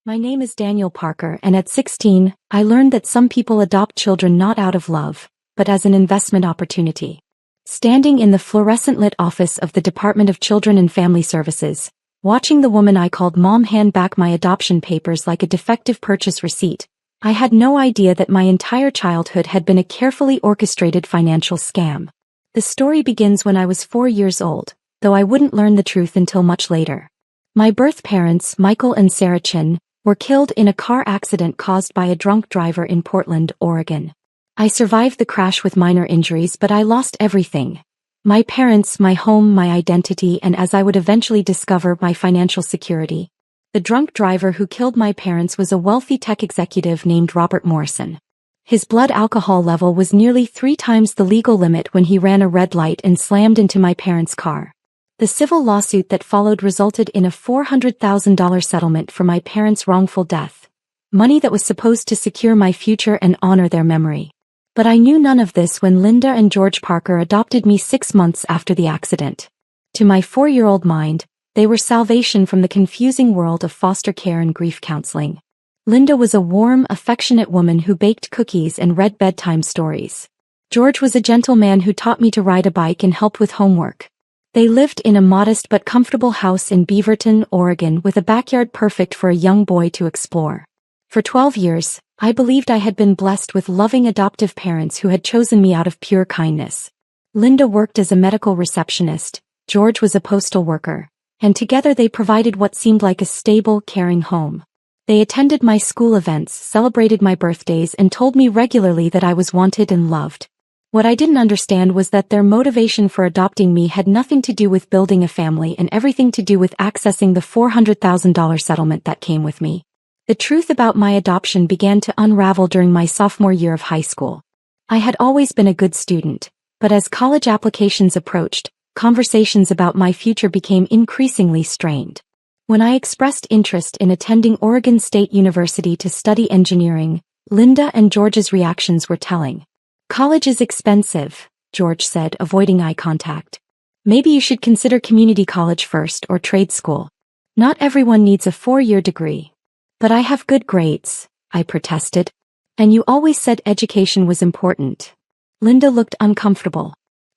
My name is Daniel Parker, and at 16, I learned that some people adopt children not out of love, but as an investment opportunity. Standing in the fluorescent-lit office of the Department of Children and Family Services, watching the woman I called Mom hand back my adoption papers like a defective purchase receipt, I had no idea that my entire childhood had been a carefully orchestrated financial scam. The story begins when I was 4 years old, though I wouldn't learn the truth until much later. My birth parents, Michael and Sarah Chin, were killed in a car accident caused by a drunk driver in Portland, Oregon. I survived the crash with minor injuries, but I lost everything. My parents, my home, my identity, and as I would eventually discover, my financial security. The drunk driver who killed my parents was a wealthy tech executive named Robert Morrison. His blood alcohol level was nearly 3 times the legal limit when he ran a red light and slammed into my parents' car. The civil lawsuit that followed resulted in a $400,000 settlement for my parents' wrongful death, money that was supposed to secure my future and honor their memory. But I knew none of this when Linda and George Parker adopted me 6 months after the accident. To my 4-year-old mind, they were salvation from the confusing world of foster care and grief counseling. Linda was a warm, affectionate woman who baked cookies and read bedtime stories. George was a gentle man who taught me to ride a bike and helped with homework. They lived in a modest but comfortable house in Beaverton, Oregon, with a backyard perfect for a young boy to explore. For 12 years, I believed I had been blessed with loving adoptive parents who had chosen me out of pure kindness. Linda worked as a medical receptionist, George was a postal worker, and together they provided what seemed like a stable, caring home. They attended my school events, celebrated my birthdays, and told me regularly that I was wanted and loved. What I didn't understand was that their motivation for adopting me had nothing to do with building a family and everything to do with accessing the $400,000 settlement that came with me. The truth about my adoption began to unravel during my sophomore year of high school. I had always been a good student, but as college applications approached, conversations about my future became increasingly strained. When I expressed interest in attending Oregon State University to study engineering, Linda and George's reactions were telling. "College is expensive," George said, avoiding eye contact. "Maybe you should consider community college first or trade school. Not everyone needs a 4-year degree." "But I have good grades," I protested. "And you always said education was important." Linda looked uncomfortable.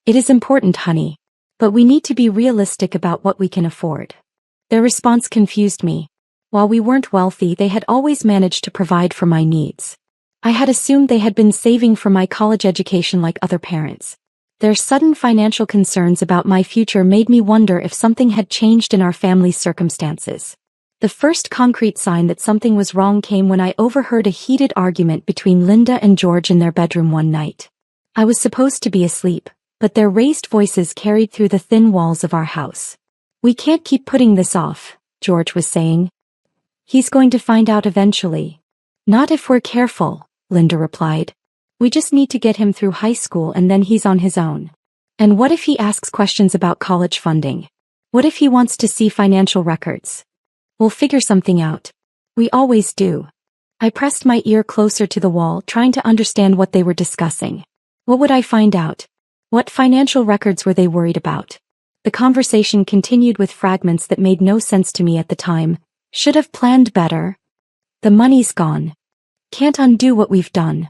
"It is important, honey. But we need to be realistic about what we can afford." Their response confused me. While we weren't wealthy, they had always managed to provide for my needs. I had assumed they had been saving for my college education like other parents. Their sudden financial concerns about my future made me wonder if something had changed in our family's circumstances. The first concrete sign that something was wrong came when I overheard a heated argument between Linda and George in their bedroom one night. I was supposed to be asleep, but their raised voices carried through the thin walls of our house. "We can't keep putting this off," George was saying. "He's going to find out eventually." "Not if we're careful," Linda replied. "We just need to get him through high school and then he's on his own." "And what if he asks questions about college funding? What if he wants to see financial records?" "We'll figure something out. We always do." I pressed my ear closer to the wall, trying to understand what they were discussing. What would I find out? What financial records were they worried about? The conversation continued with fragments that made no sense to me at the time. "Should have planned better. The money's gone. Can't undo what we've done."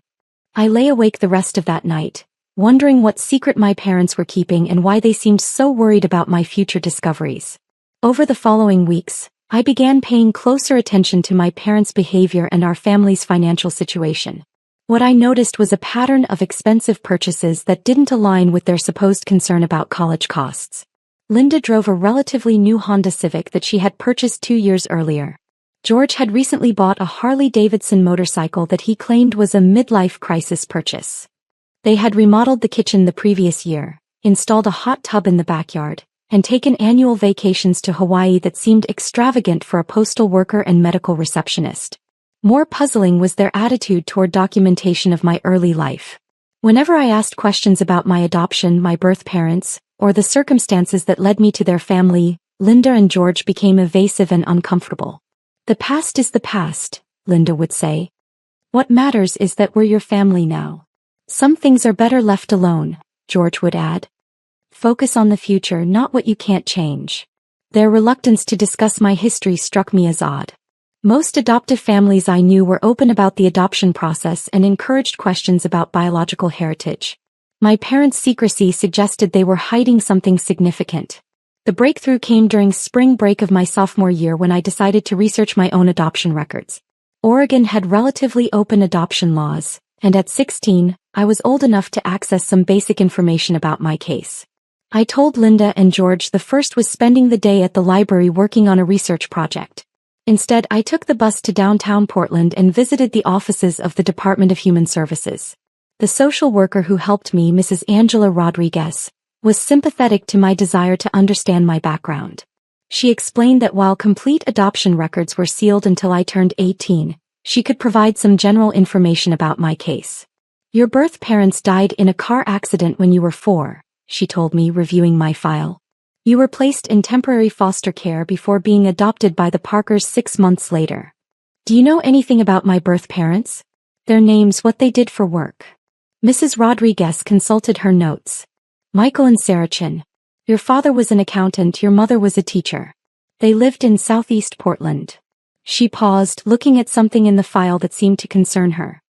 I lay awake the rest of that night, wondering what secret my parents were keeping and why they seemed so worried about my future discoveries. Over the following weeks, I began paying closer attention to my parents' behavior and our family's financial situation. What I noticed was a pattern of expensive purchases that didn't align with their supposed concern about college costs. Linda drove a relatively new Honda Civic that she had purchased 2 years earlier. George had recently bought a Harley-Davidson motorcycle that he claimed was a midlife crisis purchase. They had remodeled the kitchen the previous year, installed a hot tub in the backyard, and taken annual vacations to Hawaii that seemed extravagant for a postal worker and medical receptionist. More puzzling was their attitude toward documentation of my early life. Whenever I asked questions about my adoption, my birth parents, or the circumstances that led me to their family, Linda and George became evasive and uncomfortable. "The past is the past," Linda would say. "What matters is that we're your family now." "Some things are better left alone," George would add. "Focus on the future, not what you can't change." Their reluctance to discuss my history struck me as odd. Most adoptive families I knew were open about the adoption process and encouraged questions about biological heritage. My parents' secrecy suggested they were hiding something significant. The breakthrough came during spring break of my sophomore year when I decided to research my own adoption records. Oregon had relatively open adoption laws, and at 16, I was old enough to access some basic information about my case. I told Linda and George the first was spending the day at the library working on a research project. Instead, I took the bus to downtown Portland and visited the offices of the Department of Human Services. The social worker who helped me, Mrs. Angela Rodriguez, was sympathetic to my desire to understand my background. She explained that while complete adoption records were sealed until I turned 18, she could provide some general information about my case. Your birth parents died in a car accident when you were 4, she told me, reviewing my file. You were placed in temporary foster care before being adopted by the Parkers 6 months later. Do you know anything about my birth parents? Their names, what they did for work? Mrs. Rodriguez consulted her notes. Michael and Sarah Chin. Your father was an accountant, your mother was a teacher. They lived in Southeast Portland. She paused, looking at something in the file that seemed to concern her.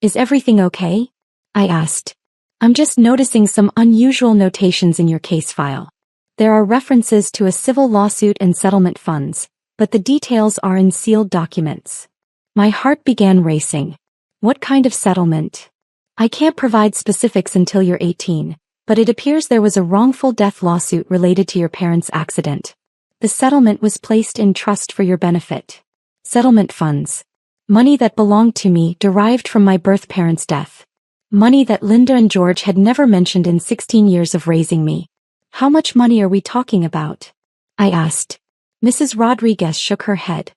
Is everything okay? I asked. I'm just noticing some unusual notations in your case file. There are references to a civil lawsuit and settlement funds, but the details are in sealed documents. My heart began racing. What kind of settlement? I can't provide specifics until you're 18. But it appears there was a wrongful death lawsuit related to your parents' accident. The settlement was placed in trust for your benefit. Settlement funds. Money that belonged to me, derived from my birth parents' death. Money that Linda and George had never mentioned in 16 years of raising me. How much money are we talking about? I asked. Mrs. Rodriguez shook her head.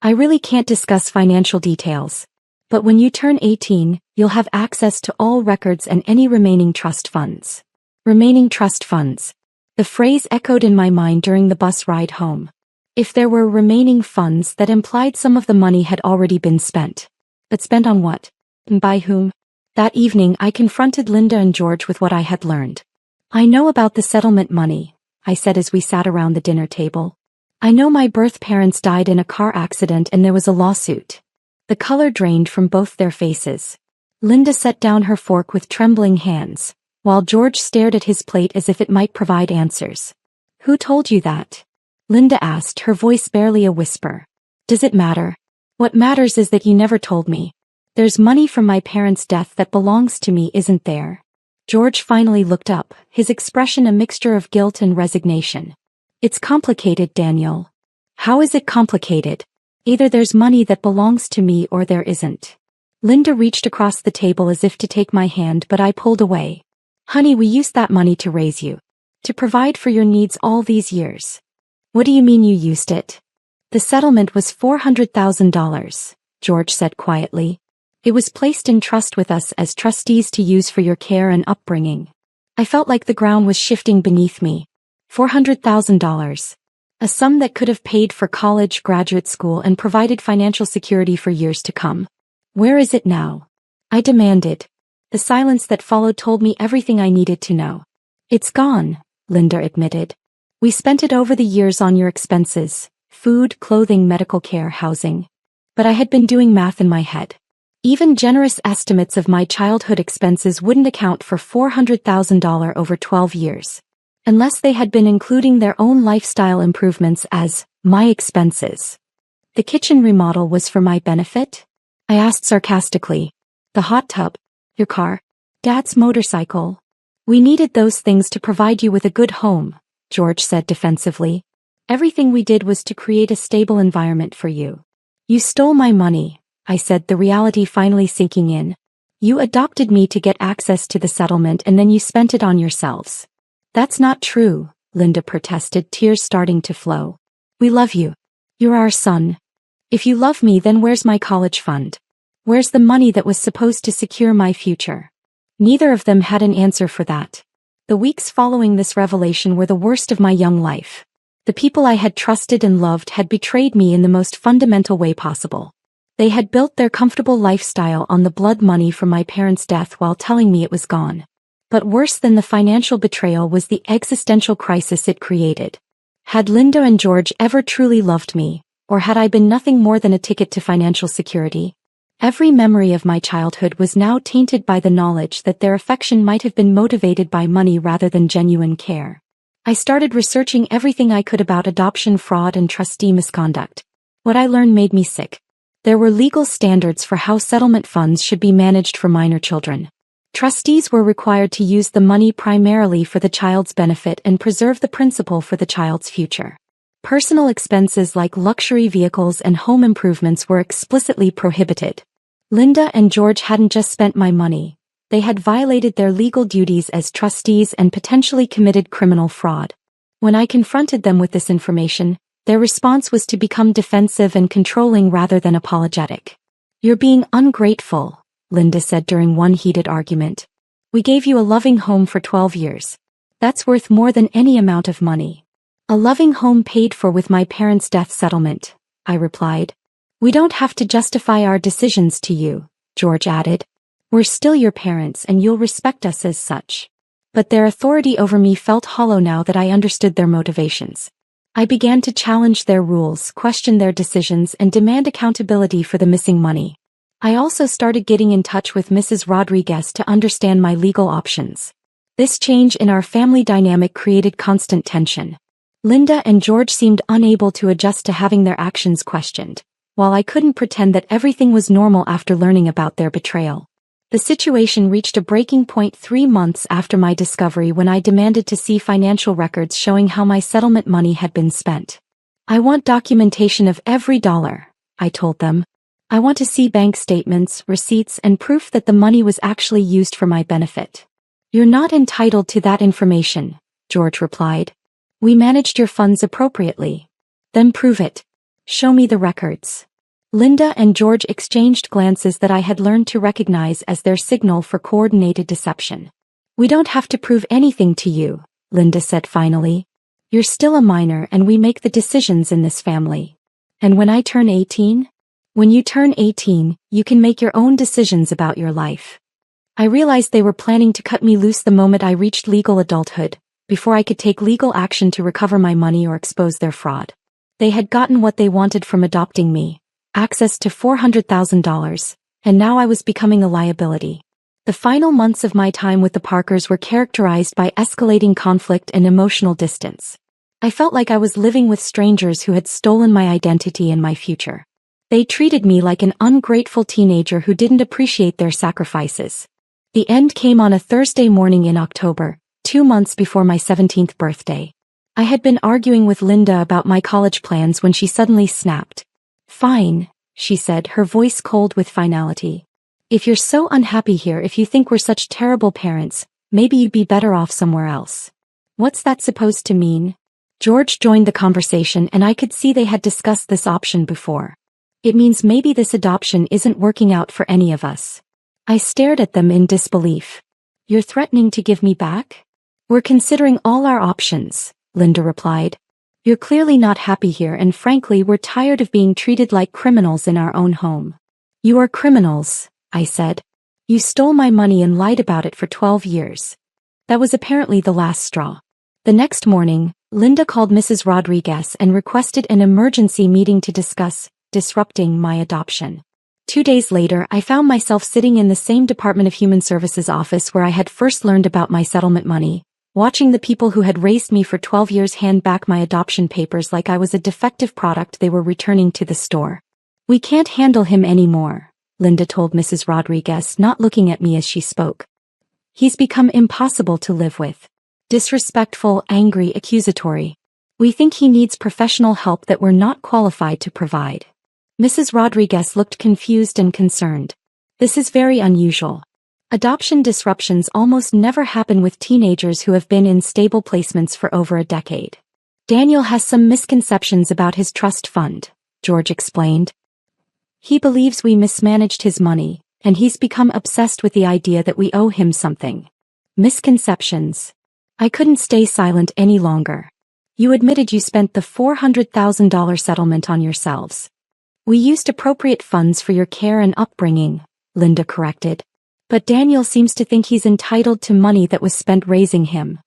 I really can't discuss financial details. But when you turn 18, you'll have access to all records and any remaining trust funds. Remaining trust funds. The phrase echoed in my mind during the bus ride home. If there were remaining funds, that implied some of the money had already been spent. But spent on what? And by whom? That evening I confronted Linda and George with what I had learned. I know about the settlement money, I said as we sat around the dinner table. I know my birth parents died in a car accident and there was a lawsuit. The color drained from both their faces. Linda set down her fork with trembling hands, while George stared at his plate as if it might provide answers. Who told you that? Linda asked, her voice barely a whisper. Does it matter? What matters is that you never told me. There's money from my parents' death that belongs to me, isn't there? George finally looked up, his expression a mixture of guilt and resignation. It's complicated, Daniel. How is it complicated? Either there's money that belongs to me or there isn't. Linda reached across the table as if to take my hand, but I pulled away. Honey, we used that money to raise you. To provide for your needs all these years. What do you mean you used it? The settlement was $400,000, George said quietly. It was placed in trust with us as trustees to use for your care and upbringing. I felt like the ground was shifting beneath me. $400,000. A sum that could have paid for college, graduate school, and provided financial security for years to come. Where is it now? I demanded. The silence that followed told me everything I needed to know. It's gone, Linda admitted. We spent it over the years on your expenses, food, clothing, medical care, housing. But I had been doing math in my head. Even generous estimates of my childhood expenses wouldn't account for $400,000 over 12 years. Unless they had been including their own lifestyle improvements as my expenses. The kitchen remodel was for my benefit? I asked sarcastically. The hot tub? Your car? Dad's motorcycle? We needed those things to provide you with a good home, George said defensively. Everything we did was to create a stable environment for you. You stole my money, I said, the reality finally sinking in. You adopted me to get access to the settlement and then you spent it on yourselves. That's not true, Linda protested, tears starting to flow. We love you. You're our son. If you love me, then where's my college fund? Where's the money that was supposed to secure my future? Neither of them had an answer for that. The weeks following this revelation were the worst of my young life. The people I had trusted and loved had betrayed me in the most fundamental way possible. They had built their comfortable lifestyle on the blood money from my parents' death while telling me it was gone. But worse than the financial betrayal was the existential crisis it created. Had Linda and George ever truly loved me, Or had I been nothing more than a ticket to financial security? Every memory of my childhood was now tainted by the knowledge that their affection might have been motivated by money rather than genuine care. I started researching everything I could about adoption fraud and trustee misconduct. What I learned made me sick. There were legal standards for how settlement funds should be managed for minor children. Trustees were required to use the money primarily for the child's benefit and preserve the principal for the child's future. Personal expenses like luxury vehicles and home improvements were explicitly prohibited. Linda and George hadn't just spent my money. They had violated their legal duties as trustees and potentially committed criminal fraud. When I confronted them with this information, their response was to become defensive and controlling rather than apologetic. "You're being ungrateful," Linda said during one heated argument. "We gave you a loving home for 12 years. That's worth more than any amount of money." "A loving home paid for with my parents' death settlement," I replied. "We don't have to justify our decisions to you," George added. "We're still your parents and you'll respect us as such." But their authority over me felt hollow now that I understood their motivations. I began to challenge their rules, question their decisions, and demand accountability for the missing money. I also started getting in touch with Mrs. Rodriguez to understand my legal options. This change in our family dynamic created constant tension. Linda and George seemed unable to adjust to having their actions questioned, while I couldn't pretend that everything was normal after learning about their betrayal. The situation reached a breaking point 3 months after my discovery when I demanded to see financial records showing how my settlement money had been spent. "I want documentation of every dollar," I told them. "I want to see bank statements, receipts, and proof that the money was actually used for my benefit." "You're not entitled to that information," George replied. "We managed your funds appropriately." "Then prove it. Show me the records." Linda and George exchanged glances that I had learned to recognize as their signal for coordinated deception. "We don't have to prove anything to you," Linda said finally. "You're still a minor and we make the decisions in this family." "And when I turn 18? "When you turn 18, you can make your own decisions about your life." I realized they were planning to cut me loose the moment I reached legal adulthood, before I could take legal action to recover my money or expose their fraud. They had gotten what they wanted from adopting me, access to $400,000, and now I was becoming a liability. The final months of my time with the Parkers were characterized by escalating conflict and emotional distance. I felt like I was living with strangers who had stolen my identity and my future. They treated me like an ungrateful teenager who didn't appreciate their sacrifices. The end came on a Thursday morning in October, 2 months before my 17th birthday. I had been arguing with Linda about my college plans when she suddenly snapped. "Fine," she said, her voice cold with finality. "If you're so unhappy here, if you think we're such terrible parents, maybe you'd be better off somewhere else." "What's that supposed to mean?" George joined the conversation and I could see they had discussed this option before. "It means maybe this adoption isn't working out for any of us." I stared at them in disbelief. "You're threatening to give me back?" "We're considering all our options," Linda replied. "You're clearly not happy here and frankly we're tired of being treated like criminals in our own home." "You are criminals," I said. "You stole my money and lied about it for 12 years. That was apparently the last straw." The next morning, Linda called Mrs. Rodriguez and requested an emergency meeting to discuss disrupting my adoption. 2 days later, I found myself sitting in the same Department of Human Services office where I had first learned about my settlement money, watching the people who had raised me for 12 years hand back my adoption papers like I was a defective product they were returning to the store. "We can't handle him anymore," Linda told Mrs. Rodriguez, not looking at me as she spoke. "He's become impossible to live with. Disrespectful, angry, accusatory. We think he needs professional help that we're not qualified to provide." Mrs. Rodriguez looked confused and concerned. "This is very unusual. Adoption disruptions almost never happen with teenagers who have been in stable placements for over a decade. Daniel has some misconceptions about his trust fund," George explained. "He believes we mismanaged his money, and he's become obsessed with the idea that we owe him something." Misconceptions. I couldn't stay silent any longer. "You admitted you spent the $400,000 settlement on yourselves." "We used appropriate funds for your care and upbringing," Linda corrected. "But Daniel seems to think he's entitled to money that was spent raising him."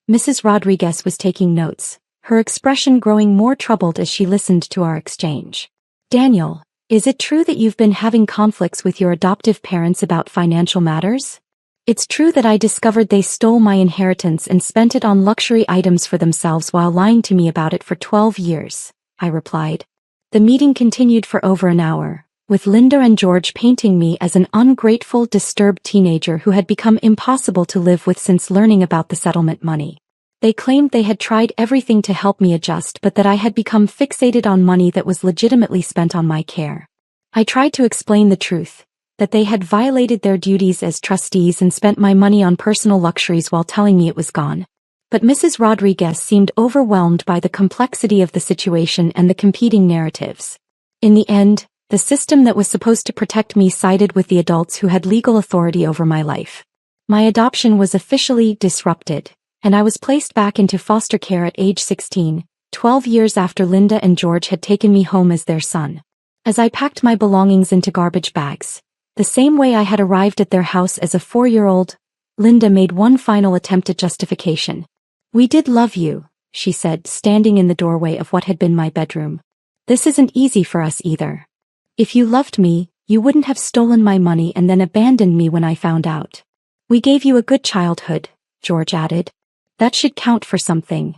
Mrs. Rodriguez was taking notes. her expression growing more troubled as she listened to our exchange. Daniel, is it true that you've been having conflicts with your adoptive parents about financial matters? It's true that I discovered they stole my inheritance and spent it on luxury items for themselves while lying to me about it for 12 years, I replied. The meeting continued for over an hour, with Linda and George painting me as an ungrateful, disturbed teenager who had become impossible to live with since learning about the settlement money. They claimed they had tried everything to help me adjust but that I had become fixated on money that was legitimately spent on my care. I tried to explain the truth, that they had violated their duties as trustees and spent my money on personal luxuries while telling me it was gone. But Mrs. Rodriguez seemed overwhelmed by the complexity of the situation and the competing narratives. In the end, the system that was supposed to protect me sided with the adults who had legal authority over my life. My adoption was officially disrupted, and I was placed back into foster care at age 16, 12 years after Linda and George had taken me home as their son. As I packed my belongings into garbage bags, the same way I had arrived at their house as a 4-year-old, Linda made one final attempt at justification. "We did love you," she said, standing in the doorway of what had been my bedroom. "This isn't easy for us either. If you loved me, you wouldn't have stolen my money and then abandoned me when I found out. We gave you a good childhood," George added. "That should count for something."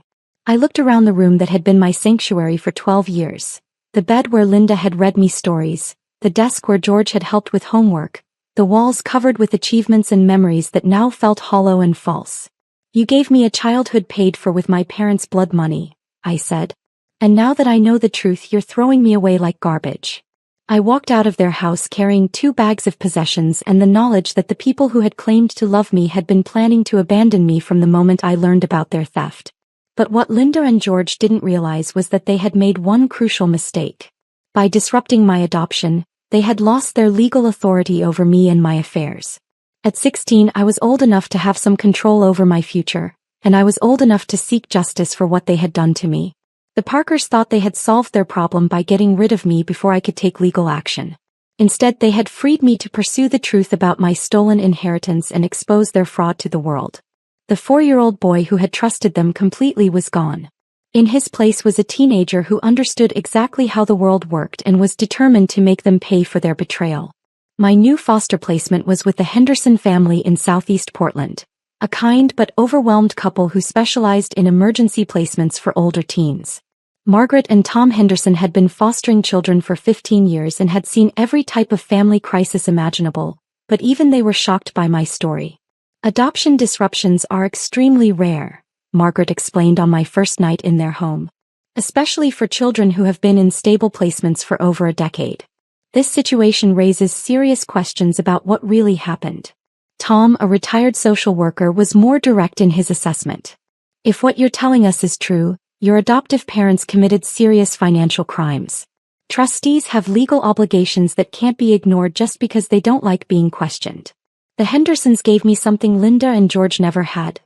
I looked around the room that had been my sanctuary for 12 years. The bed where Linda had read me stories, the desk where George had helped with homework, the walls covered with achievements and memories that now felt hollow and false. "You gave me a childhood paid for with my parents' blood money," I said. "And now that I know the truth, you're throwing me away like garbage." I walked out of their house carrying 2 bags of possessions and the knowledge that the people who had claimed to love me had been planning to abandon me from the moment I learned about their theft. But what Linda and George didn't realize was that they had made one crucial mistake. By disrupting my adoption, they had lost their legal authority over me and my affairs. At 16, I was old enough to have some control over my future, and I was old enough to seek justice for what they had done to me. The Parkers thought they had solved their problem by getting rid of me before I could take legal action. Instead, they had freed me to pursue the truth about my stolen inheritance and expose their fraud to the world. The 4-year-old boy who had trusted them completely was gone. In his place was a teenager who understood exactly how the world worked and was determined to make them pay for their betrayal. My new foster placement was with the Henderson family in Southeast Portland, a kind but overwhelmed couple who specialized in emergency placements for older teens. Margaret and Tom Henderson had been fostering children for 15 years and had seen every type of family crisis imaginable, but even they were shocked by my story. "Adoption disruptions are extremely rare," Margaret explained on my first night in their home. "Especially for children who have been in stable placements for over a decade. This situation raises serious questions about what really happened." Tom, a retired social worker, was more direct in his assessment. "If what you're telling us is true, your adoptive parents committed serious financial crimes. Trustees have legal obligations that can't be ignored just because they don't like being questioned. The Hendersons gave me something Linda and George never had: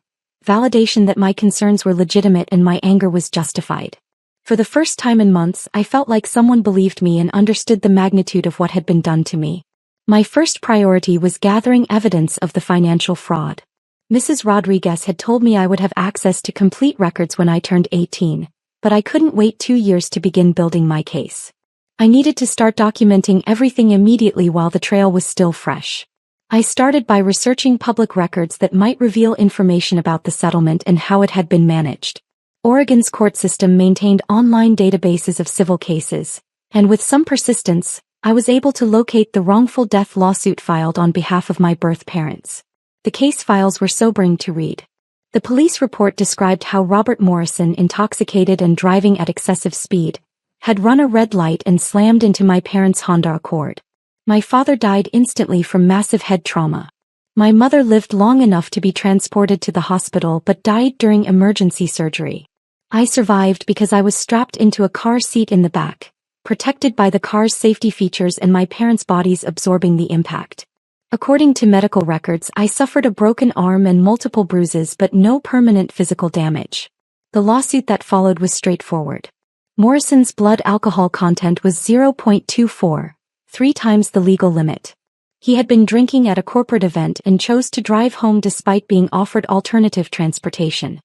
validation that my concerns were legitimate and my anger was justified. For the first time in months, I felt like someone believed me and understood the magnitude of what had been done to me. My first priority was gathering evidence of the financial fraud. Mrs. Rodriguez had told me I would have access to complete records when I turned 18, but I couldn't wait 2 years to begin building my case. I needed to start documenting everything immediately while the trail was still fresh. I started by researching public records that might reveal information about the settlement and how it had been managed. Oregon's court system maintained online databases of civil cases, and with some persistence, I was able to locate the wrongful death lawsuit filed on behalf of my birth parents. The case files were sobering to read. The police report described how Robert Morrison, intoxicated and driving at excessive speed, had run a red light and slammed into my parents' Honda Accord. My father died instantly from massive head trauma. My mother lived long enough to be transported to the hospital but died during emergency surgery. I survived because I was strapped into a car seat in the back, protected by the car's safety features and my parents' bodies absorbing the impact. According to medical records, I suffered a broken arm and multiple bruises but no permanent physical damage. The lawsuit that followed was straightforward. Morrison's blood alcohol content was 0.24, 3 times the legal limit. He had been drinking at a corporate event and chose to drive home despite being offered alternative transportation.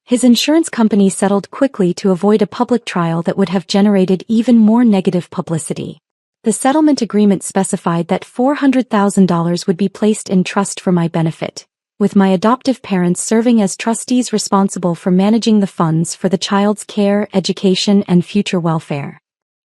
His insurance company settled quickly to avoid a public trial that would have generated even more negative publicity. The settlement agreement specified that $400,000 would be placed in trust for my benefit, with my adoptive parents serving as trustees responsible for managing the funds for the child's care, education, and future welfare.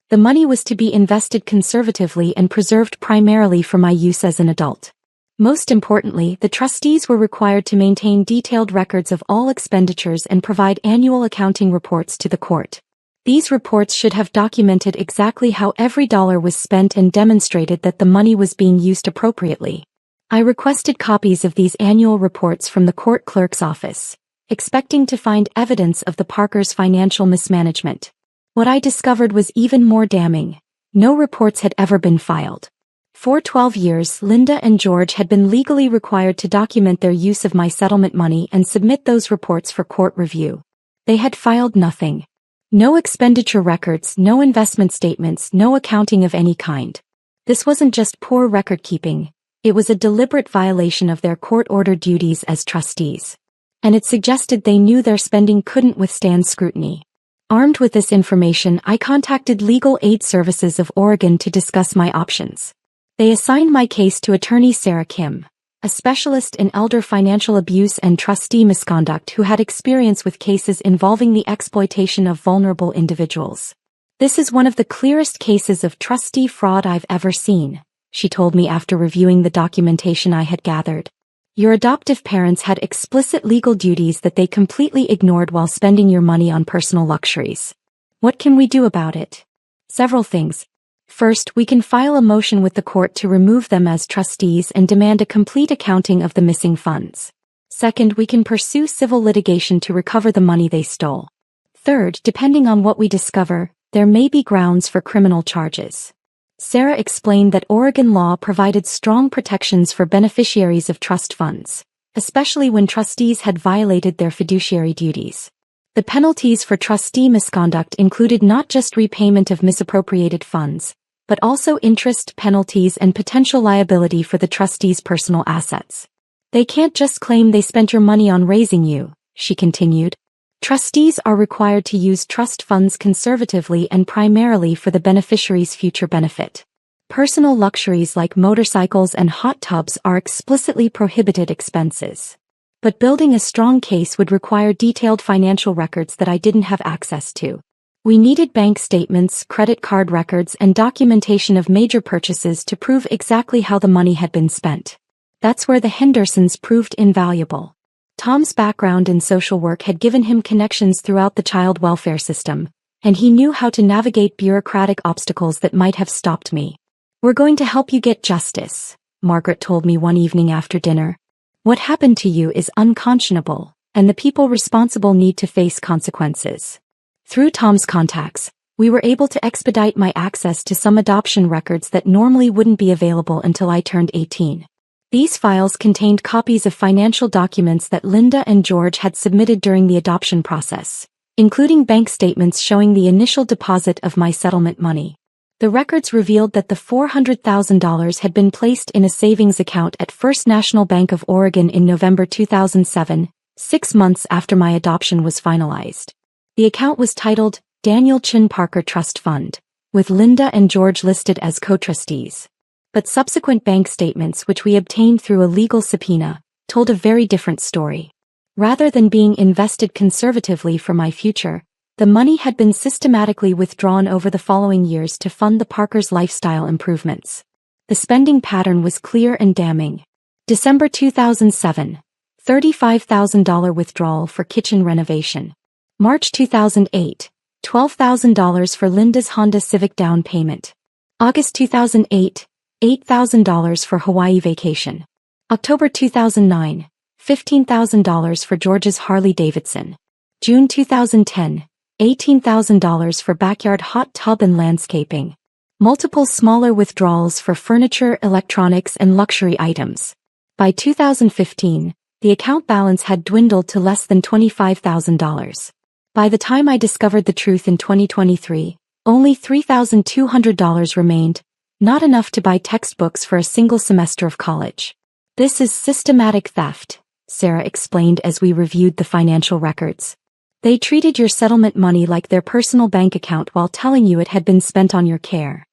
The money was to be invested conservatively and preserved primarily for my use as an adult. Most importantly, the trustees were required to maintain detailed records of all expenditures and provide annual accounting reports to the court. These reports should have documented exactly how every dollar was spent and demonstrated that the money was being used appropriately. I requested copies of these annual reports from the court clerk's office, expecting to find evidence of the Parkers' financial mismanagement. What I discovered was even more damning. No reports had ever been filed. For 12 years, Linda and George had been legally required to document their use of my settlement money and submit those reports for court review. They had filed nothing. No expenditure records, no investment statements, no accounting of any kind. This wasn't just poor record-keeping, it was a deliberate violation of their court-ordered duties as trustees. And it suggested they knew their spending couldn't withstand scrutiny. Armed with this information, I contacted Legal Aid Services of Oregon to discuss my options. They assigned my case to attorney Sarah Kim, a specialist in elder financial abuse and trustee misconduct who had experience with cases involving the exploitation of vulnerable individuals. "This is one of the clearest cases of trustee fraud I've ever seen," she told me after reviewing the documentation I had gathered. "Your adoptive parents had explicit legal duties that they completely ignored while spending your money on personal luxuries. What can we do about it?" "Several things. First, we can file a motion with the court to remove them as trustees and demand a complete accounting of the missing funds. Second, we can pursue civil litigation to recover the money they stole. Third, depending on what we discover, there may be grounds for criminal charges." Sarah explained that Oregon law provided strong protections for beneficiaries of trust funds, especially when trustees had violated their fiduciary duties. The penalties for trustee misconduct included not just repayment of misappropriated funds, but also interest, penalties, and potential liability for the trustee's personal assets. "They can't just claim they spent your money on raising you," she continued. "Trustees are required to use trust funds conservatively and primarily for the beneficiary's future benefit. Personal luxuries like motorcycles and hot tubs are explicitly prohibited expenses. But building a strong case would require detailed financial records that I didn't have access to. We needed bank statements, credit card records, and documentation of major purchases to prove exactly how the money had been spent. That's where the Hendersons proved invaluable. Tom's background in social work had given him connections throughout the child welfare system, and he knew how to navigate bureaucratic obstacles that might have stopped me. "We're going to help you get justice," Margaret told me one evening after dinner. "What happened to you is unconscionable, and the people responsible need to face consequences." Through Tom's contacts, we were able to expedite my access to some adoption records that normally wouldn't be available until I turned 18. These files contained copies of financial documents that Linda and George had submitted during the adoption process, including bank statements showing the initial deposit of my settlement money. The records revealed that the $400,000 had been placed in a savings account at First National Bank of Oregon in November 2007, 6 months after my adoption was finalized. The account was titled Daniel Chin Parker Trust Fund, with Linda and George listed as co-trustees. But subsequent bank statements, which we obtained through a legal subpoena, told a very different story. Rather than being invested conservatively for my future, the money had been systematically withdrawn over the following years to fund the Parkers' lifestyle improvements. The spending pattern was clear and damning. December 2007, $35,000 withdrawal for kitchen renovation. March 2008, $12,000 for Linda's Honda Civic down payment. August 2008, $8,000 for Hawaii vacation. October 2009, $15,000 for George's Harley Davidson. June 2010, $18,000 for backyard hot tub and landscaping. Multiple smaller withdrawals for furniture, electronics, and luxury items. By 2015, the account balance had dwindled to less than $25,000. By the time I discovered the truth in 2023, only $3,200 remained, not enough to buy textbooks for a single semester of college. "This is systematic theft," Sarah explained as we reviewed the financial records. They treated your settlement money like their personal bank account while telling you it had been spent on your care.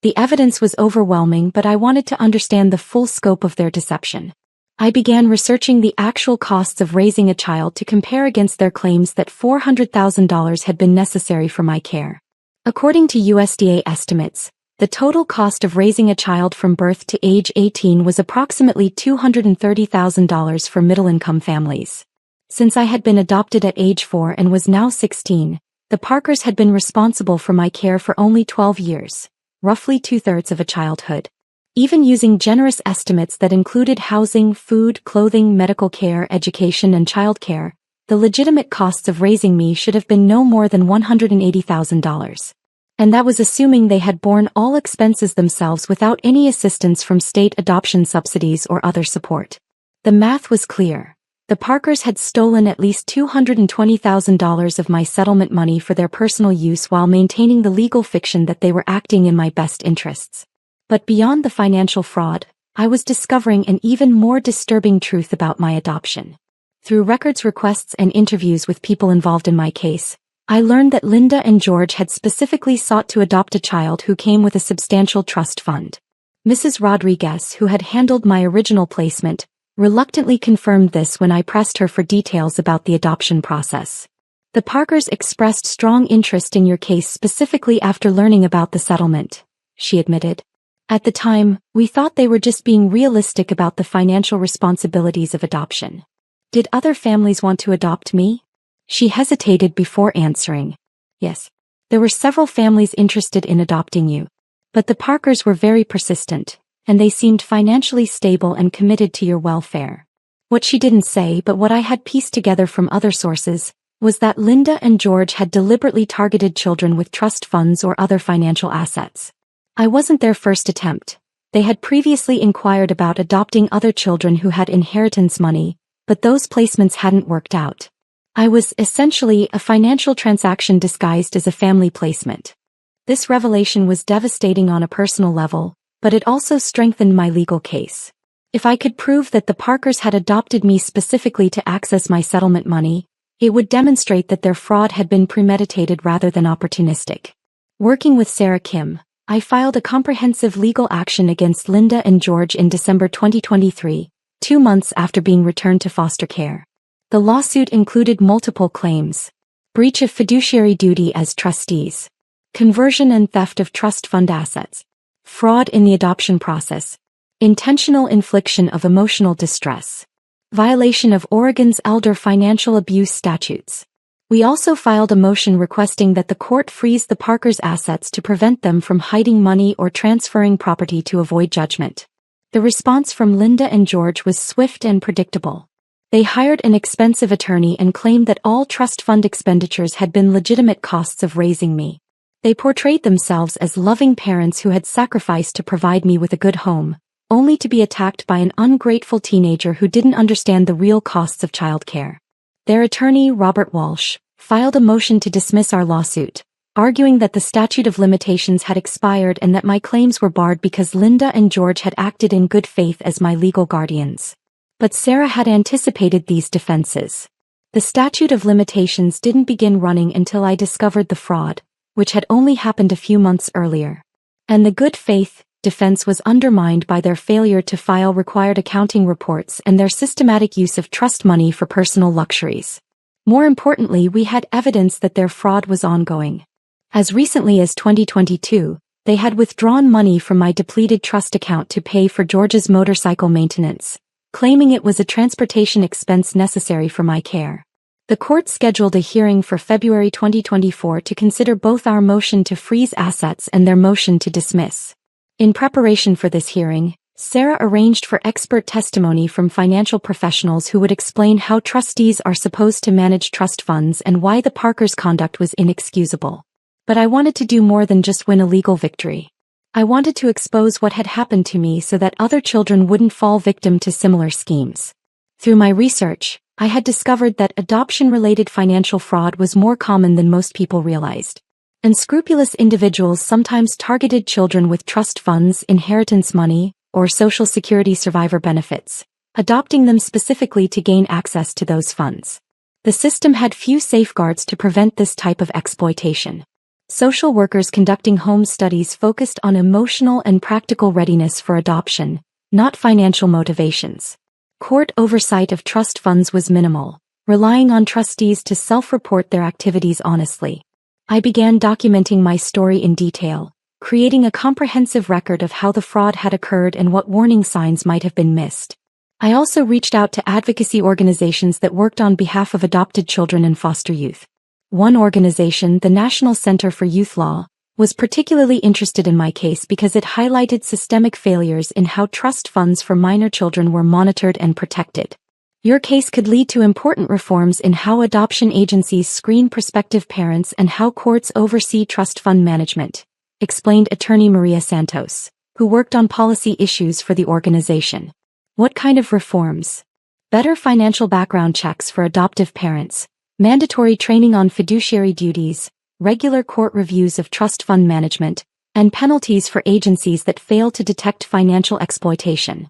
The evidence was overwhelming, but I wanted to understand the full scope of their deception. I began researching the actual costs of raising a child to compare against their claims that $400,000 had been necessary for my care. According to USDA estimates, the total cost of raising a child from birth to age 18 was approximately $230,000 for middle-income families. Since I had been adopted at age 4 and was now 16, the Parkers had been responsible for my care for only 12 years, roughly 2/3 of a childhood. Even using generous estimates that included housing, food, clothing, medical care, education, and childcare, the legitimate costs of raising me should have been no more than $180,000. And that was assuming they had borne all expenses themselves without any assistance from state adoption subsidies or other support. The math was clear. The Parkers had stolen at least $220,000 of my settlement money for their personal use while maintaining the legal fiction that they were acting in my best interests. But beyond the financial fraud, I was discovering an even more disturbing truth about my adoption. Through records requests and interviews with people involved in my case, I learned that Linda and George had specifically sought to adopt a child who came with a substantial trust fund. Mrs. Rodriguez, who had handled my original placement, reluctantly confirmed this when I pressed her for details about the adoption process. The Parkers expressed strong interest in your case specifically after learning about the settlement, she admitted. At the time, we thought they were just being realistic about the financial responsibilities of adoption. Did other families want to adopt me? She hesitated before answering. Yes. There were several families interested in adopting you. But the Parkers were very persistent, and they seemed financially stable and committed to your welfare. What she didn't say, but what I had pieced together from other sources, was that Linda and George had deliberately targeted children with trust funds or other financial assets. I wasn't their first attempt. They had previously inquired about adopting other children who had inheritance money, but those placements hadn't worked out. I was essentially a financial transaction disguised as a family placement. This revelation was devastating on a personal level, but it also strengthened my legal case. If I could prove that the Parkers had adopted me specifically to access my settlement money, it would demonstrate that their fraud had been premeditated rather than opportunistic. Working with Sarah Kim, I filed a comprehensive legal action against Linda and George in December 2023, 2 months after being returned to foster care. The lawsuit included multiple claims: breach of fiduciary duty as trustees, conversion and theft of trust fund assets, fraud in the adoption process, intentional infliction of emotional distress, violation of Oregon's elder financial abuse statutes. We also filed a motion requesting that the court freeze the Parkers' assets to prevent them from hiding money or transferring property to avoid judgment. The response from Linda and George was swift and predictable. They hired an expensive attorney and claimed that all trust fund expenditures had been legitimate costs of raising me. They portrayed themselves as loving parents who had sacrificed to provide me with a good home, only to be attacked by an ungrateful teenager who didn't understand the real costs of childcare. Their attorney, Robert Walsh, filed a motion to dismiss our lawsuit, arguing that the statute of limitations had expired and that my claims were barred because Linda and George had acted in good faith as my legal guardians. But Sarah had anticipated these defenses. The statute of limitations didn't begin running until I discovered the fraud, which had only happened a few months earlier. And the good faith defense was undermined by their failure to file required accounting reports and their systematic use of trust money for personal luxuries. More importantly, we had evidence that their fraud was ongoing. As recently as 2022, they had withdrawn money from my depleted trust account to pay for George's motorcycle maintenance, claiming it was a transportation expense necessary for my care. The court scheduled a hearing for February 2024 to consider both our motion to freeze assets and their motion to dismiss. In preparation for this hearing, Sarah arranged for expert testimony from financial professionals who would explain how trustees are supposed to manage trust funds and why the Parkers' conduct was inexcusable. But I wanted to do more than just win a legal victory. I wanted to expose what had happened to me so that other children wouldn't fall victim to similar schemes. Through my research, I had discovered that adoption-related financial fraud was more common than most people realized. Unscrupulous individuals sometimes targeted children with trust funds, inheritance money, or Social Security survivor benefits, adopting them specifically to gain access to those funds. The system had few safeguards to prevent this type of exploitation. Social workers conducting home studies focused on emotional and practical readiness for adoption, not financial motivations. Court oversight of trust funds was minimal, relying on trustees to self-report their activities honestly. I began documenting my story in detail, creating a comprehensive record of how the fraud had occurred and what warning signs might have been missed. I also reached out to advocacy organizations that worked on behalf of adopted children and foster youth. One organization, the National Center for Youth Law, was particularly interested in my case because it highlighted systemic failures in how trust funds for minor children were monitored and protected. Your case could lead to important reforms in how adoption agencies screen prospective parents and how courts oversee trust fund management, explained attorney Maria Santos, who worked on policy issues for the organization. What kind of reforms? Better financial background checks for adoptive parents, mandatory training on fiduciary duties, regular court reviews of trust fund management, and penalties for agencies that fail to detect financial exploitation.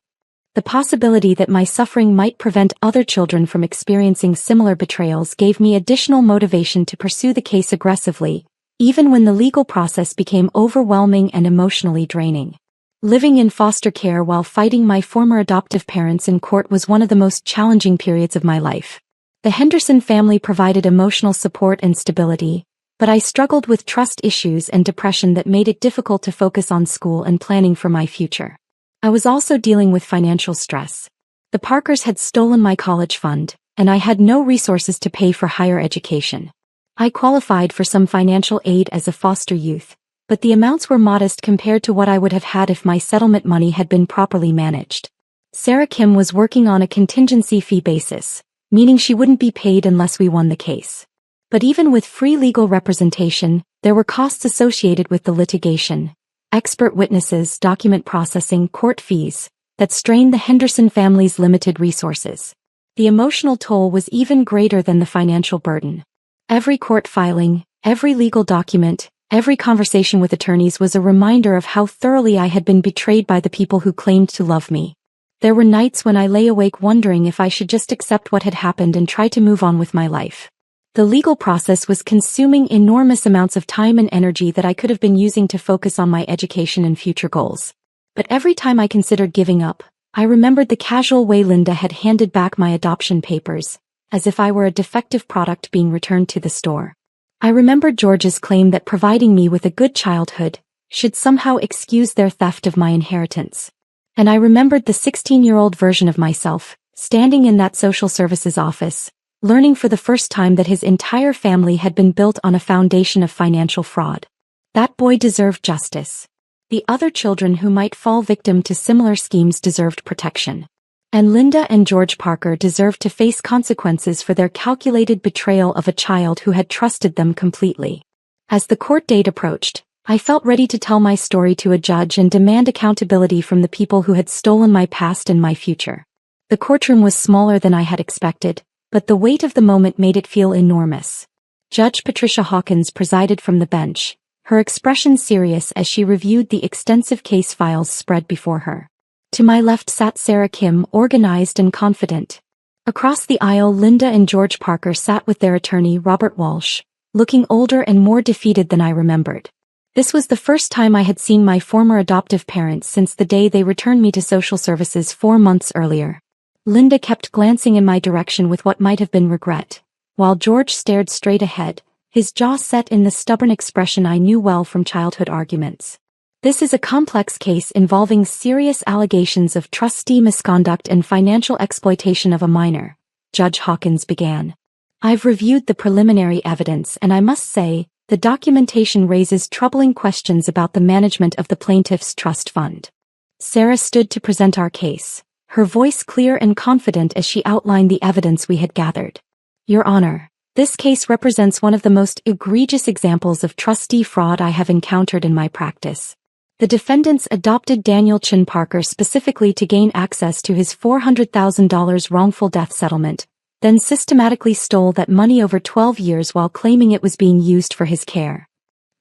The possibility that my suffering might prevent other children from experiencing similar betrayals gave me additional motivation to pursue the case aggressively, even when the legal process became overwhelming and emotionally draining. Living in foster care while fighting my former adoptive parents in court was one of the most challenging periods of my life. The Henderson family provided emotional support and stability, but I struggled with trust issues and depression that made it difficult to focus on school and planning for my future. I was also dealing with financial stress. The Parkers had stolen my college fund, and I had no resources to pay for higher education. I qualified for some financial aid as a foster youth, but the amounts were modest compared to what I would have had if my settlement money had been properly managed. Sarah Kim was working on a contingency fee basis, meaning she wouldn't be paid unless we won the case. But even with free legal representation, there were costs associated with the litigation, expert witnesses, document processing, court fees, that strained the Henderson family's limited resources. The emotional toll was even greater than the financial burden. Every court filing, every legal document, every conversation with attorneys was a reminder of how thoroughly I had been betrayed by the people who claimed to love me. There were nights when I lay awake wondering if I should just accept what had happened and try to move on with my life. The legal process was consuming enormous amounts of time and energy that I could have been using to focus on my education and future goals. But every time I considered giving up, I remembered the casual way Linda had handed back my adoption papers, as if I were a defective product being returned to the store. I remembered George's claim that providing me with a good childhood should somehow excuse their theft of my inheritance. And I remembered the 16-year-old version of myself, standing in that social services office, learning for the first time that his entire family had been built on a foundation of financial fraud. That boy deserved justice. The other children who might fall victim to similar schemes deserved protection. And Linda and George Parker deserved to face consequences for their calculated betrayal of a child who had trusted them completely. As the court date approached, I felt ready to tell my story to a judge and demand accountability from the people who had stolen my past and my future. The courtroom was smaller than I had expected, but the weight of the moment made it feel enormous. Judge Patricia Hawkins presided from the bench, her expression serious as she reviewed the extensive case files spread before her. To my left sat Sarah Kim, organized and confident. Across the aisle, Linda and George Parker sat with their attorney, Robert Walsh, looking older and more defeated than I remembered. This was the first time I had seen my former adoptive parents since the day they returned me to social services 4 months earlier. Linda kept glancing in my direction with what might have been regret, while George stared straight ahead, his jaw set in the stubborn expression I knew well from childhood arguments. This is a complex case involving serious allegations of trustee misconduct and financial exploitation of a minor, Judge Hawkins began. I've reviewed the preliminary evidence and I must say, the documentation raises troubling questions about the management of the plaintiff's trust fund. Sarah stood to present our case, her voice clear and confident as she outlined the evidence we had gathered. Your Honor, this case represents one of the most egregious examples of trustee fraud I have encountered in my practice. The defendants adopted Daniel Chin Parker specifically to gain access to his $400,000 wrongful death settlement, then systematically stole that money over 12 years while claiming it was being used for his care.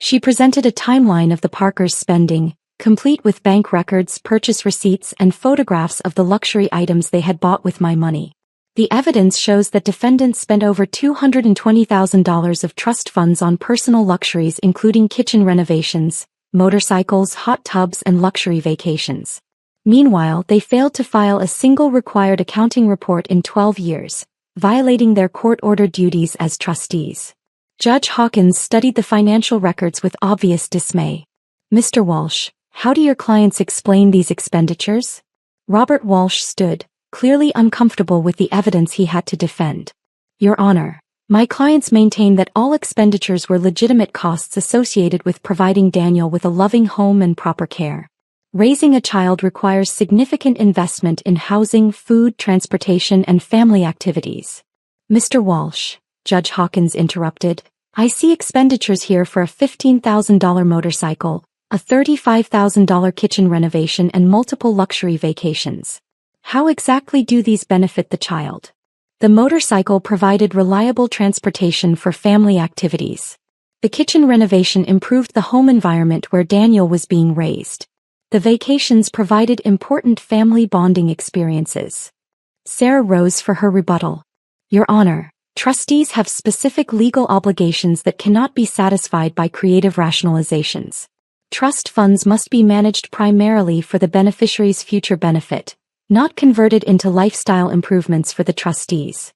She presented a timeline of the Parkers' spending, complete with bank records, purchase receipts, and photographs of the luxury items they had bought with my money. The evidence shows that defendants spent over $220,000 of trust funds on personal luxuries including kitchen renovations, motorcycles, hot tubs, and luxury vacations. Meanwhile, they failed to file a single required accounting report in 12 years, violating their court-ordered duties as trustees. Judge Hawkins studied the financial records with obvious dismay. "Mr. Walsh, how do your clients explain these expenditures?" Robert Walsh stood, clearly uncomfortable with the evidence he had to defend. "Your Honor, my clients maintain that all expenditures were legitimate costs associated with providing Daniel with a loving home and proper care. Raising a child requires significant investment in housing, food, transportation, and family activities." "Mr. Walsh," Judge Hawkins interrupted, "I see expenditures here for a $15,000 motorcycle, a $35,000 kitchen renovation, and multiple luxury vacations. How exactly do these benefit the child?" "The motorcycle provided reliable transportation for family activities. The kitchen renovation improved the home environment where Daniel was being raised. The vacations provided important family bonding experiences." Sarah rose for her rebuttal. "Your Honor, trustees have specific legal obligations that cannot be satisfied by creative rationalizations. Trust funds must be managed primarily for the beneficiary's future benefit, not converted into lifestyle improvements for the trustees."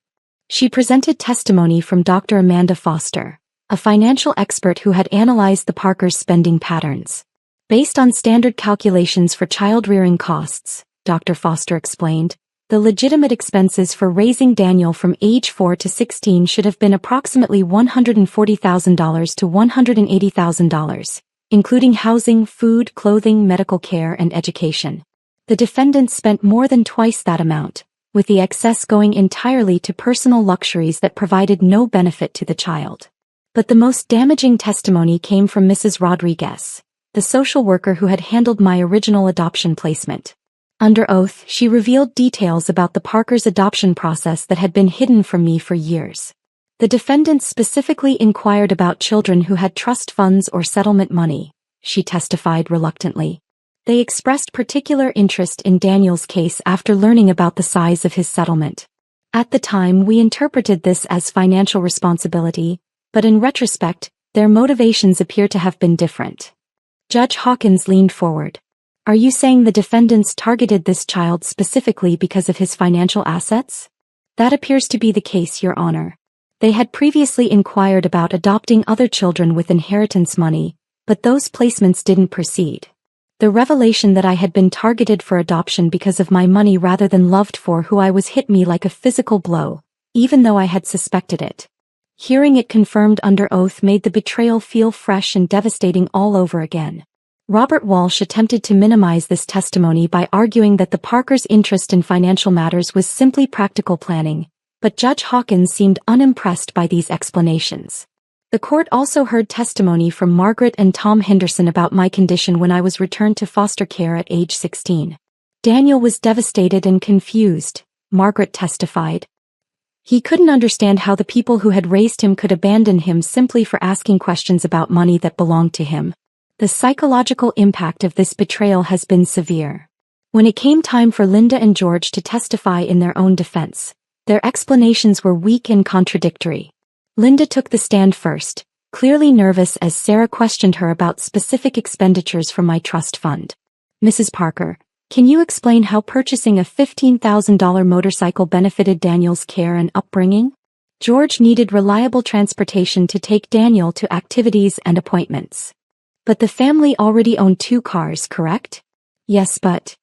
She presented testimony from Dr. Amanda Foster, a financial expert who had analyzed the Parkers' spending patterns. "Based on standard calculations for child-rearing costs," Dr. Foster explained, "the legitimate expenses for raising Daniel from age 4 to 16 should have been approximately $140,000 to $180,000, including housing, food, clothing, medical care, and education. The defendants spent more than twice that amount, with the excess going entirely to personal luxuries that provided no benefit to the child." But the most damaging testimony came from Mrs. Rodriguez, the social worker who had handled my original adoption placement. Under oath, she revealed details about the Parkers' adoption process that had been hidden from me for years. "The defendants specifically inquired about children who had trust funds or settlement money," she testified reluctantly. "They expressed particular interest in Daniel's case after learning about the size of his settlement. At the time, we interpreted this as financial responsibility, but in retrospect, their motivations appear to have been different." Judge Hawkins leaned forward. "Are you saying the defendants targeted this child specifically because of his financial assets?" "That appears to be the case, Your Honor. They had previously inquired about adopting other children with inheritance money, but those placements didn't proceed. The revelation that I had been targeted for adoption because of my money rather than loved for who I was hit me like a physical blow, even though I had suspected it. Hearing it confirmed under oath made the betrayal feel fresh and devastating all over again." Robert Walsh attempted to minimize this testimony by arguing that the Parkers' interest in financial matters was simply practical planning, but Judge Hawkins seemed unimpressed by these explanations. The court also heard testimony from Margaret and Tom Henderson about my condition when I was returned to foster care at age 16. "Daniel was devastated and confused," Margaret testified. "He couldn't understand how the people who had raised him could abandon him simply for asking questions about money that belonged to him. The psychological impact of this betrayal has been severe." When it came time for Linda and George to testify in their own defense, their explanations were weak and contradictory. Linda took the stand first, clearly nervous as Sarah questioned her about specific expenditures from my trust fund. "Mrs. Parker, can you explain how purchasing a $15,000 motorcycle benefited Daniel's care and upbringing?" "George needed reliable transportation to take Daniel to activities and appointments." "But the family already owned 2 cars, correct?" "Yes, but..."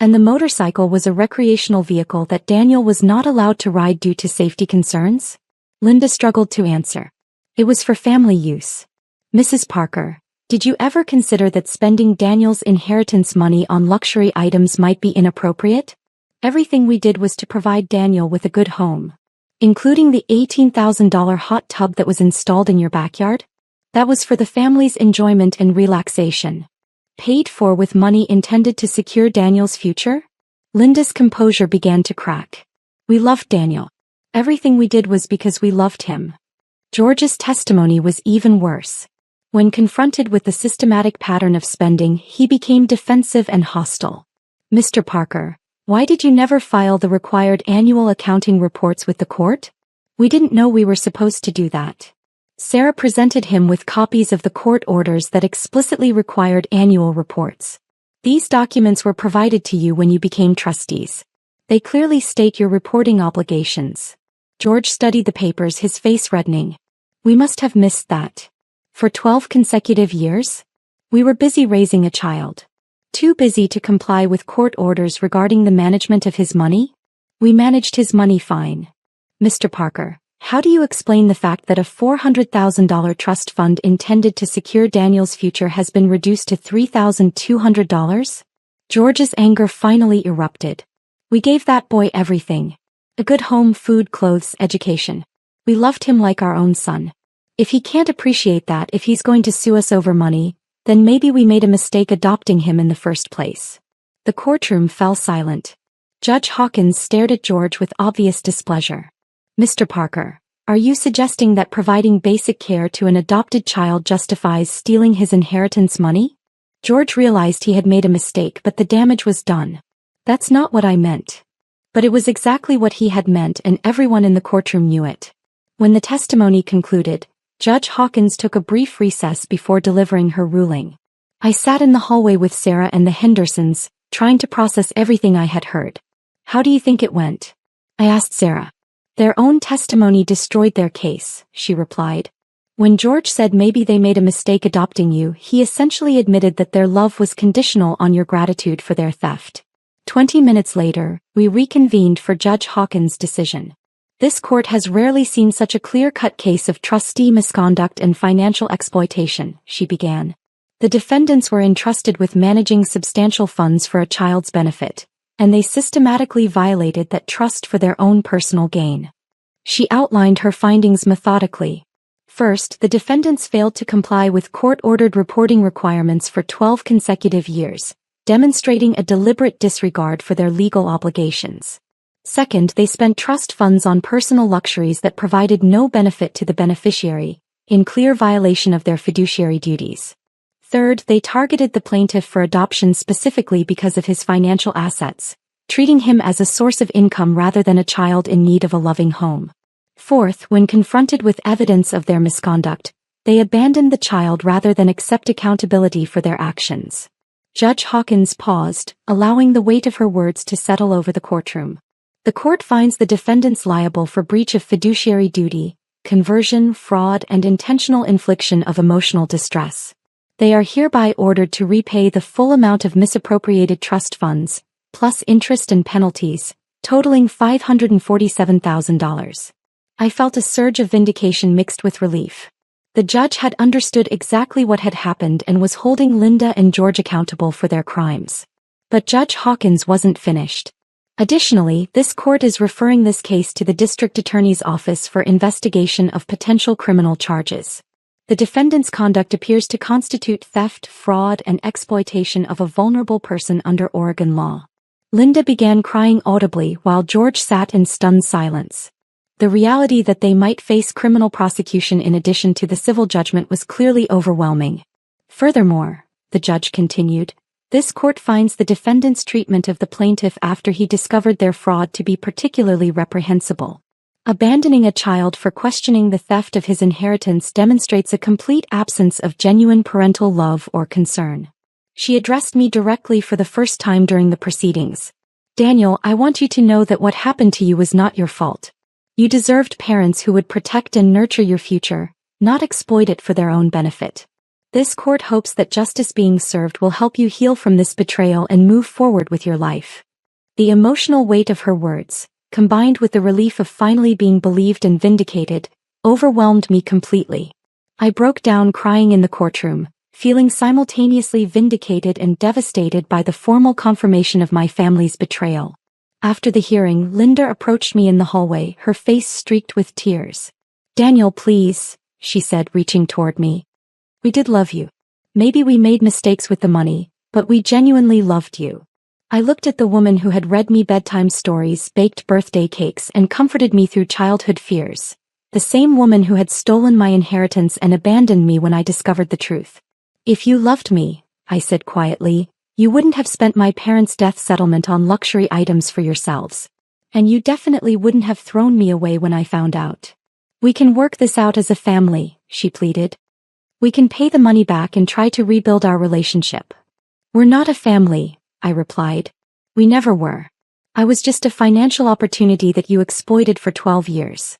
"And the motorcycle was a recreational vehicle that Daniel was not allowed to ride due to safety concerns?" Linda struggled to answer. "It was for family use." "Mrs. Parker, did you ever consider that spending Daniel's inheritance money on luxury items might be inappropriate? Everything we did was to provide Daniel with a good home. Including the $18,000 hot tub that was installed in your backyard? That was for the family's enjoyment and relaxation. Paid for with money intended to secure Daniel's future?" Linda's composure began to crack. "We loved Daniel. Everything we did was because we loved him." George's testimony was even worse. When confronted with the systematic pattern of spending, he became defensive and hostile. "Mr. Parker, Why did you never file the required annual accounting reports with the court? We didn't know we were supposed to do that. Sarah presented him with copies of the court orders that explicitly required annual reports. These documents were provided to you when you became trustees. They clearly state your reporting obligations. George studied the papers, his face reddening. We must have missed that. For 12 consecutive years? We were busy raising a child. Too busy to comply with court orders regarding the management of his money? We managed his money fine. Mr. Parker, how do you explain the fact that a $400,000 trust fund intended to secure Daniel's future has been reduced to $3,200? George's anger finally erupted. We gave that boy everything. A good home, food, clothes, education. We loved him like our own son. If he can't appreciate that, if he's going to sue us over money, then maybe we made a mistake adopting him in the first place. The courtroom fell silent. Judge Hawkins stared at George with obvious displeasure. Mr. Parker, are you suggesting that providing basic care to an adopted child justifies stealing his inheritance money? George realized he had made a mistake, but the damage was done. That's not what I meant. But it was exactly what he had meant, and everyone in the courtroom knew it. When the testimony concluded, Judge Hawkins took a brief recess before delivering her ruling. I sat in the hallway with Sarah and the Hendersons, trying to process everything I had heard. How do you think it went? I asked Sarah. Their own testimony destroyed their case, she replied. When George said maybe they made a mistake adopting you, he essentially admitted that their love was conditional on your gratitude for their theft. 20 minutes later, we reconvened for Judge Hawkins' decision. This court has rarely seen such a clear-cut case of trustee misconduct and financial exploitation, she began. The defendants were entrusted with managing substantial funds for a child's benefit, and they systematically violated that trust for their own personal gain. She outlined her findings methodically. First, the defendants failed to comply with court-ordered reporting requirements for 12 consecutive years, demonstrating a deliberate disregard for their legal obligations. Second, they spent trust funds on personal luxuries that provided no benefit to the beneficiary, in clear violation of their fiduciary duties. Third, they targeted the plaintiff for adoption specifically because of his financial assets, treating him as a source of income rather than a child in need of a loving home. Fourth, when confronted with evidence of their misconduct, they abandoned the child rather than accept accountability for their actions. Judge Hawkins paused, allowing the weight of her words to settle over the courtroom. The court finds the defendants liable for breach of fiduciary duty, conversion, fraud, and intentional infliction of emotional distress. They are hereby ordered to repay the full amount of misappropriated trust funds, plus interest and penalties, totaling $547,000. I felt a surge of vindication mixed with relief. The judge had understood exactly what had happened and was holding Linda and George accountable for their crimes. But Judge Hawkins wasn't finished. Additionally, this court is referring this case to the district attorney's office for investigation of potential criminal charges. The defendant's conduct appears to constitute theft, fraud, and exploitation of a vulnerable person under Oregon law. Linda began crying audibly while George sat in stunned silence. The reality that they might face criminal prosecution in addition to the civil judgment was clearly overwhelming. Furthermore, the judge continued, this court finds the defendant's treatment of the plaintiff after he discovered their fraud to be particularly reprehensible. Abandoning a child for questioning the theft of his inheritance demonstrates a complete absence of genuine parental love or concern. She addressed me directly for the first time during the proceedings. Daniel, I want you to know that what happened to you was not your fault. You deserved parents who would protect and nurture your future, not exploit it for their own benefit. This court hopes that justice being served will help you heal from this betrayal and move forward with your life. The emotional weight of her words, combined with the relief of finally being believed and vindicated, overwhelmed me completely. I broke down crying in the courtroom, feeling simultaneously vindicated and devastated by the formal confirmation of my family's betrayal. After the hearing, Linda approached me in the hallway, her face streaked with tears. Daniel, please, she said, reaching toward me. We did love you. Maybe we made mistakes with the money, but we genuinely loved you. I looked at the woman who had read me bedtime stories, baked birthday cakes, and comforted me through childhood fears. The same woman who had stolen my inheritance and abandoned me when I discovered the truth. If you loved me, I said quietly, You wouldn't have spent my parents' death settlement on luxury items for yourselves. And you definitely wouldn't have thrown me away when I found out. We can work this out as a family, she pleaded. We can pay the money back and try to rebuild our relationship. We're not a family, I replied. We never were. I was just a financial opportunity that you exploited for 12 years.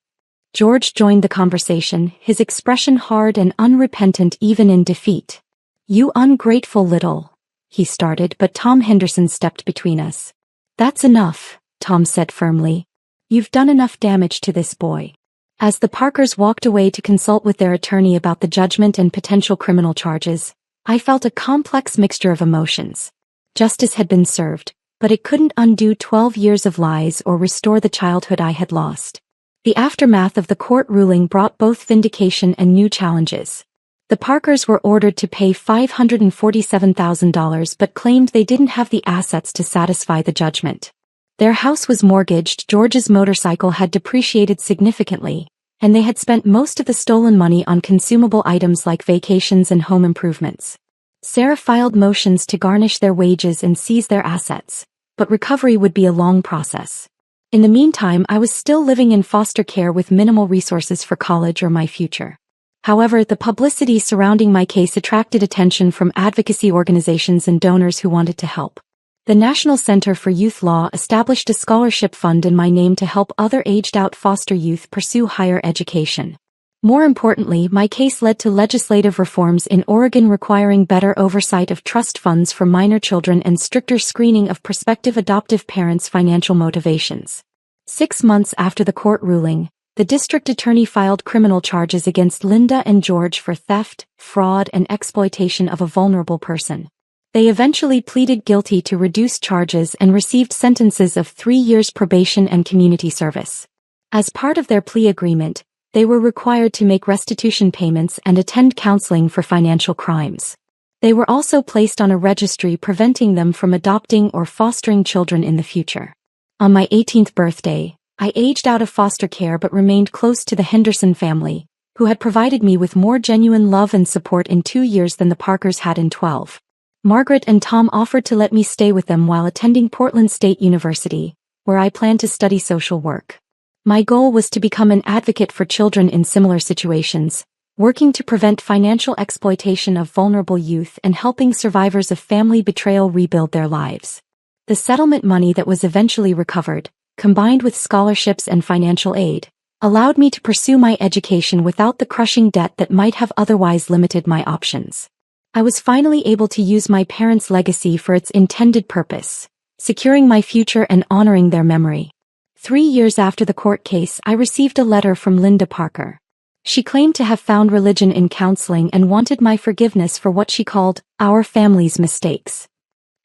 George joined the conversation, his expression hard and unrepentant even in defeat. You ungrateful little, he started, but Tom Henderson stepped between us. That's enough, Tom said firmly. You've done enough damage to this boy. As the Parkers walked away to consult with their attorney about the judgment and potential criminal charges, I felt a complex mixture of emotions. Justice had been served, but it couldn't undo 12 years of lies or restore the childhood I had lost. The aftermath of the court ruling brought both vindication and new challenges. The Parkers were ordered to pay $547,000 but claimed they didn't have the assets to satisfy the judgment. Their house was mortgaged, George's motorcycle had depreciated significantly, and they had spent most of the stolen money on consumable items like vacations and home improvements. Sarah filed motions to garnish their wages and seize their assets, but recovery would be a long process. In the meantime, I was still living in foster care with minimal resources for college or my future. However, the publicity surrounding my case attracted attention from advocacy organizations and donors who wanted to help. The National Center for Youth Law established a scholarship fund in my name to help other aged-out foster youth pursue higher education. More importantly, my case led to legislative reforms in Oregon requiring better oversight of trust funds for minor children and stricter screening of prospective adoptive parents' financial motivations. 6 months after the court ruling, the district attorney filed criminal charges against Linda and George for theft, fraud, and exploitation of a vulnerable person. They eventually pleaded guilty to reduced charges and received sentences of 3 years probation and community service. As part of their plea agreement, they were required to make restitution payments and attend counseling for financial crimes. They were also placed on a registry preventing them from adopting or fostering children in the future. On my 18th birthday, I aged out of foster care but remained close to the Henderson family, who had provided me with more genuine love and support in 2 years than the Parkers had in 12. Margaret and Tom offered to let me stay with them while attending Portland State University, where I planned to study social work. My goal was to become an advocate for children in similar situations, working to prevent financial exploitation of vulnerable youth and helping survivors of family betrayal rebuild their lives. The settlement money that was eventually recovered, combined with scholarships and financial aid, allowed me to pursue my education without the crushing debt that might have otherwise limited my options. I was finally able to use my parents' legacy for its intended purpose, securing my future and honoring their memory. 3 years after the court case, I received a letter from Linda Parker. She claimed to have found religion in counseling and wanted my forgiveness for what she called our family's mistakes.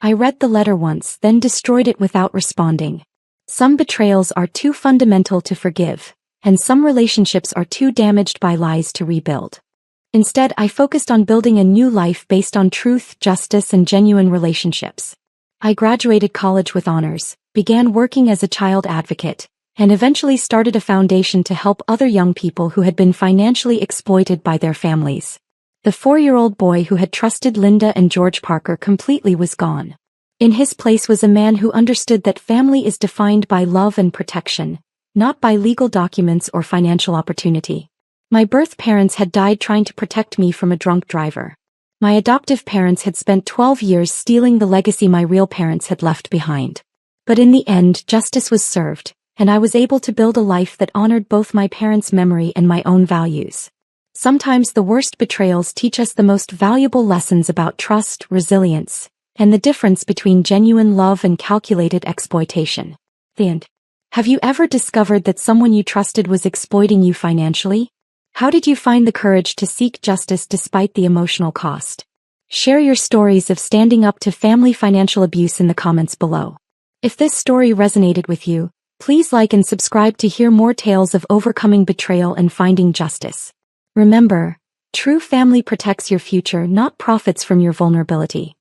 I read the letter once, then destroyed it without responding. Some betrayals are too fundamental to forgive, and some relationships are too damaged by lies to rebuild. Instead, I focused on building a new life based on truth, justice, and genuine relationships. I graduated college with honors, began working as a child advocate, and eventually started a foundation to help other young people who had been financially exploited by their families. The 4-year-old boy who had trusted Linda and George Parker completely was gone. In his place was a man who understood that family is defined by love and protection, not by legal documents or financial opportunity. My birth parents had died trying to protect me from a drunk driver. My adoptive parents had spent 12 years stealing the legacy my real parents had left behind. But in the end, justice was served, and I was able to build a life that honored both my parents' memory and my own values. Sometimes the worst betrayals teach us the most valuable lessons about trust, resilience, and the difference between genuine love and calculated exploitation. The end. Have you ever discovered that someone you trusted was exploiting you financially? How did you find the courage to seek justice despite the emotional cost? Share your stories of standing up to family financial abuse in the comments below. If this story resonated with you, please like and subscribe to hear more tales of overcoming betrayal and finding justice. Remember, true family protects your future, not profits from your vulnerability.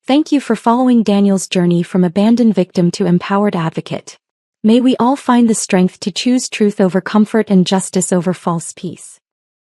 Thank you for following Daniel's journey from abandoned victim to empowered advocate. May we all find the strength to choose truth over comfort and justice over false peace.